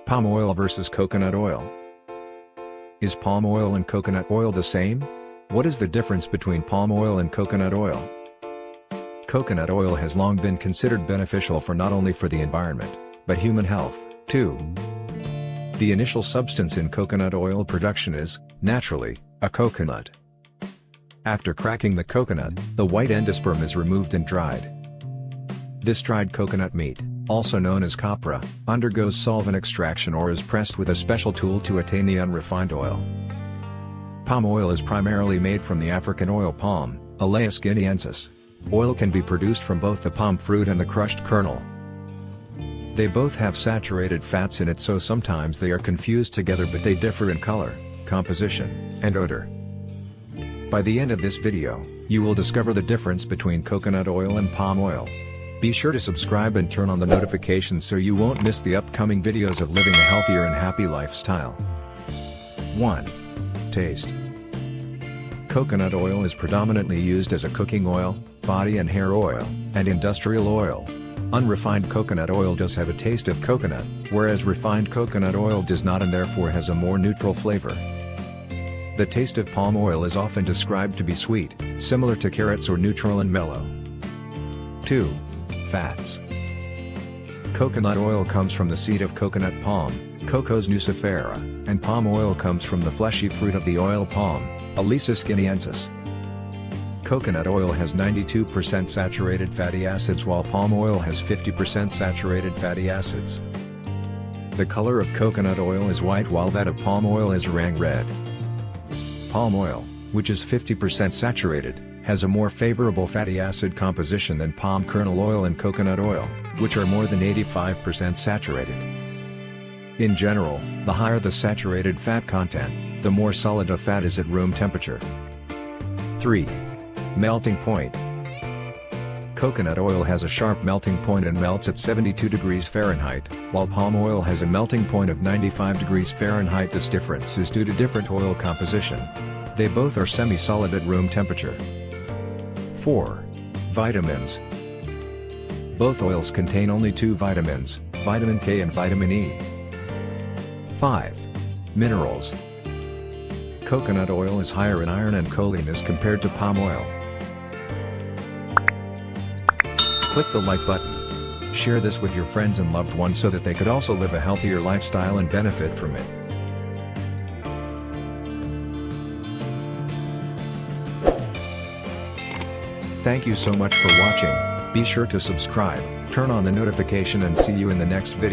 Palm oil versus coconut oil. Is palm oil and coconut oil the same? What is the difference between palm oil and coconut oil? Coconut oil has long been considered beneficial for not only for the environment, but human health, too. The initial substance in coconut oil production is, naturally, a coconut. After cracking the coconut, the white endosperm is removed and dried. This dried coconut meat, also known as copra, undergoes solvent extraction or is pressed with a special tool to attain the unrefined oil. Palm oil is primarily made from the African oil palm, Elaeis guineensis. Oil can be produced from both the palm fruit and the crushed kernel. They both have saturated fats in it, so sometimes they are confused together, but they differ in color, composition, and odor. By the end of this video, you will discover the difference between coconut oil and palm oil. Be sure to subscribe and turn on the notifications so you won't miss the upcoming videos of living a healthier and happy lifestyle. 1. Taste. Coconut oil is predominantly used as a cooking oil, body and hair oil, and industrial oil. Unrefined coconut oil does have a taste of coconut, whereas refined coconut oil does not and therefore has a more neutral flavor. The taste of palm oil is often described to be sweet, similar to carrots, or neutral and mellow. 2. Fats. Coconut oil comes from the seed of coconut palm, Cocos nucifera, and palm oil comes from the fleshy fruit of the oil palm, Elaeis guineensis. Coconut oil has 92% saturated fatty acids while palm oil has 50% saturated fatty acids. The color of coconut oil is white while that of palm oil is orang red. Palm oil, which is 50% saturated, has a more favorable fatty acid composition than palm kernel oil and coconut oil, which are more than 85% saturated. In general, the higher the saturated fat content, the more solid a fat is at room temperature. 3. Melting point. Coconut oil has a sharp melting point and melts at 72 degrees Fahrenheit, while palm oil has a melting point of 95 degrees Fahrenheit. This difference is due to different oil composition. They both are semi-solid at room temperature. 4. Vitamins. Both oils contain only two vitamins, vitamin K and vitamin E. 5. Minerals. Coconut oil is higher in iron and choline as compared to palm oil. Click the like button. Share this with your friends and loved ones so that they could also live a healthier lifestyle and benefit from it. Thank you so much for watching. Be sure to subscribe, turn on the notification, and see you in the next video.